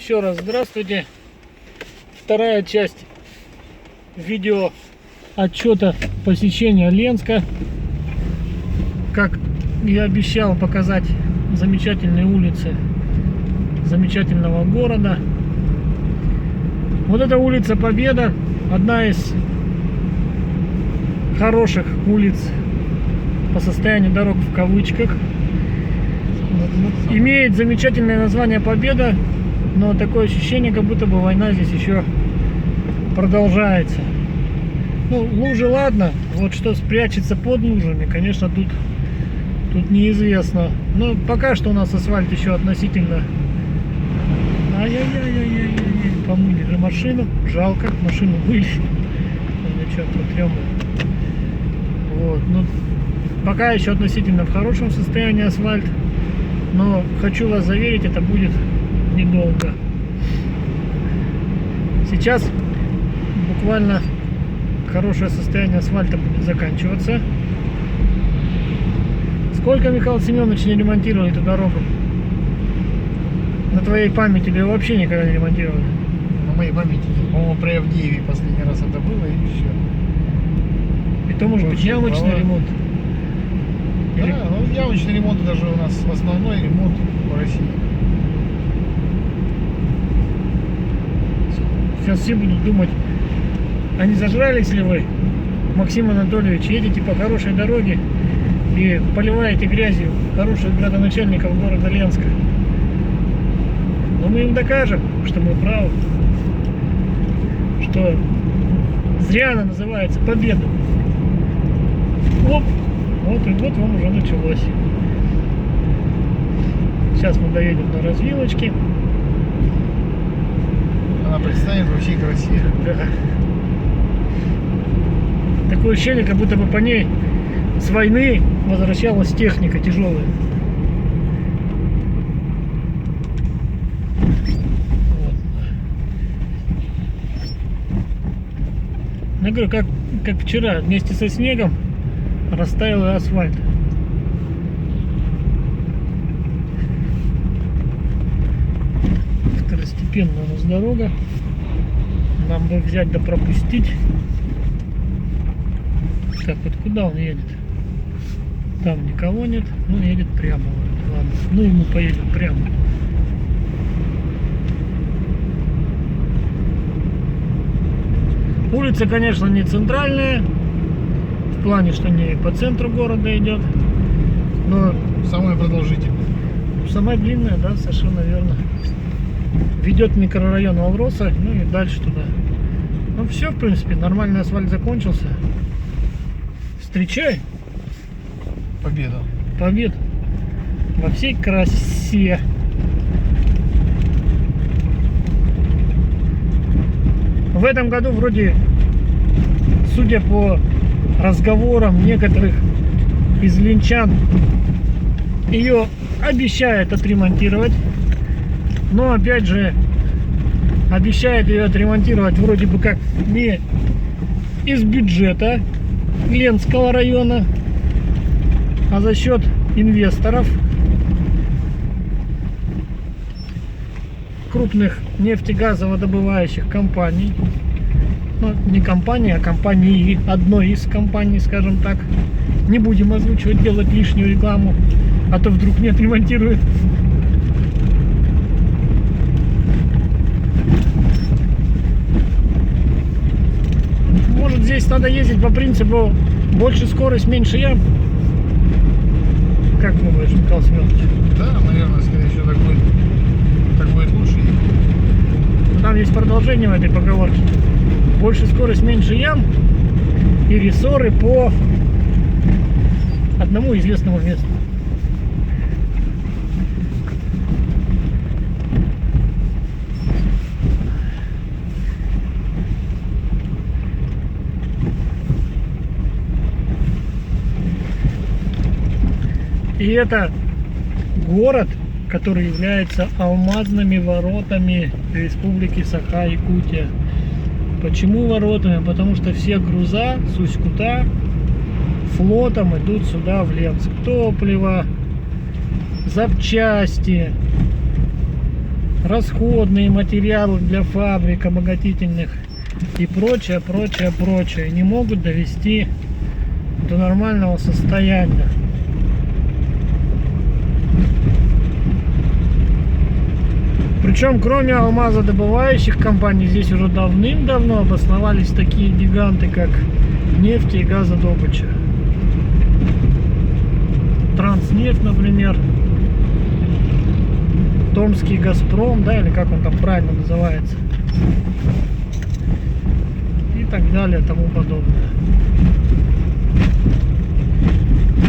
Еще раз здравствуйте. Вторая часть видео отчета посещения Ленска. Как я обещал показать замечательные улицы замечательного города. Вот эта улица Победа, одна из хороших улиц по состоянию дорог в кавычках. Имеет замечательное название Победа, но такое ощущение, как будто бы война здесь еще продолжается. Ну, лужи ладно, вот что спрячется под лужами, конечно, тут неизвестно. Но пока что у нас асфальт еще относительно... Ай-яй-яй-яй-яй-яй, помыли же машину, жалко, машину мыли. Что, протрем. Вот, ну, пока еще относительно в хорошем состоянии асфальт. Но хочу вас заверить, это будет недолго. Сейчас буквально хорошее состояние асфальта будет заканчиваться. Сколько, Михаил Семенович, не ремонтировали эту дорогу? На твоей памяти или вообще никогда не ремонтировали? На моей памяти, по-моему, при Авдееве последний раз это было и все. И то, может быть, ямочный ремонт? Да, ну ямочный ремонт даже у нас основной ремонт по России. Сейчас все будут думать, а не зажрались ли вы, Максим Анатольевич, едете по хорошей дороге и поливаете грязью хороших градоначальников города Ленска. Но мы им докажем, что мы правы, что зря она называется Победа. Оп! Вот и вот вам уже началось. Сейчас мы доедем до развилочки. Она предстанет во всей красе. Да. Такое ощущение, как будто бы по ней с войны возвращалась техника тяжелая. Вот. Я говорю, как вчера, вместе со снегом растаял асфальт. Второстепенная у нас дорога. Нам бы взять да пропустить. Так, вот куда он едет? Там никого нет. Ну, едет прямо. Ладно. Ну, и мы поедем прямо. Улица, конечно, не центральная. В плане, что не по центру города идет. Но Самое продолжительное. самая длинная, да, совершенно верно. Ведет в микрорайон Алроса, ну и дальше туда. Ну все, в принципе, нормальный асфальт закончился. Встречай Победа. Победу во всей красе. В этом году вроде, судя по разговорам некоторых из ленчан, ее обещают отремонтировать. Но опять же, обещают ее отремонтировать вроде бы как не из бюджета Ленского района, а за счет инвесторов, крупных нефтегазоводобывающих компаний. Ну, не компании, а компании, одной из компаний, скажем так. Не будем озвучивать, делать лишнюю рекламу, а то вдруг не отремонтируют. Может, здесь надо ездить по принципу больше скорость, меньше ям? Как думаешь, Михаил Семенович? Да, наверное, скорее всего, так будет лучше. Там есть продолжение в этой поговорке. Больше скорость, меньше ям и рессоры по одному известному месту. И это город, который является алмазными воротами Республики Саха-Якутия. Почему воротами? Потому что все груза с Усть-Кута флотом идут сюда, в Ленск. Топливо, запчасти, расходные материалы для фабрик обогатительных и прочее, прочее, прочее не могут довести до нормального состояния. Причем, кроме алмазодобывающих компаний, здесь уже давным-давно обосновались такие гиганты, как нефти и газодобыча. Транснефть, например, Томский Газпром, да, или как он там правильно называется, и так далее, тому подобное.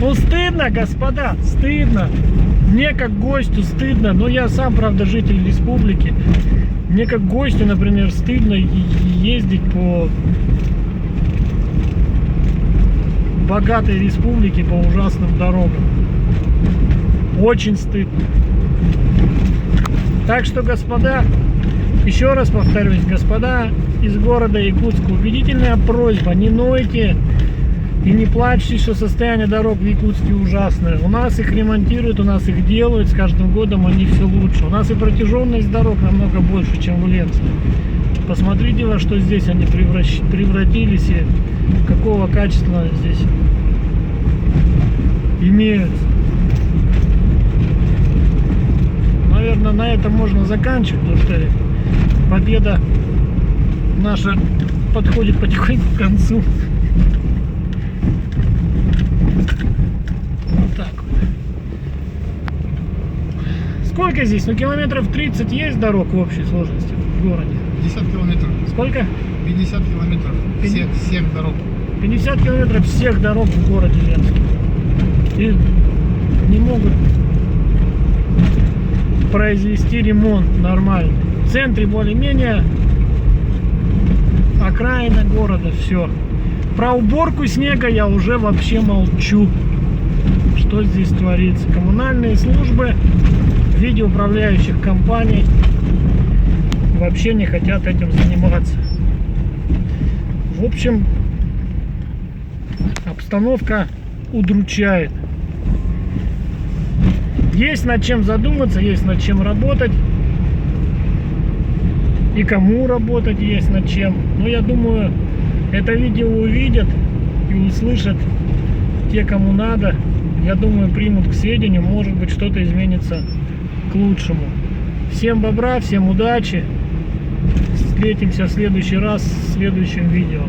Ну, стыдно, господа, стыдно. Мне как гостю стыдно, но я сам, правда, житель республики. Мне как гостю, например, стыдно ездить по богатой республике по ужасным дорогам. Очень стыдно. Так что, господа, еще раз повторюсь, господа из города Якутска, убедительная просьба, не нойте и не плачьте, что состояние дорог в Якутске ужасное. У нас их ремонтируют, у нас их делают, с каждым годом они все лучше. У нас и протяженность дорог намного больше, чем в Ленске. Посмотрите, во что здесь они превратились и какого качества здесь имеются. Наверное, на этом можно заканчивать, потому что победа наша подходит потихоньку к концу. Вот так вот. Сколько здесь? Ну, километров 30 есть дорог в общей сложности в городе? 50 километров. Сколько? 50 километров всех дорог. 50 километров всех дорог в городе Ленске. И не могут произвести ремонт нормальный. В центре более-менее, окраина города, все. Про уборку снега я уже вообще молчу. Что здесь творится? Коммунальные службы в виде управляющих компаний вообще не хотят этим заниматься. В общем, обстановка удручает. Есть над чем задуматься, есть над чем работать. И кому работать есть над чем. Но я думаю, это видео увидят и услышат те, кому надо. Я думаю, примут к сведению, может быть, что-то изменится к лучшему. Всем добра, всем удачи. Встретимся в следующий раз в следующем видео.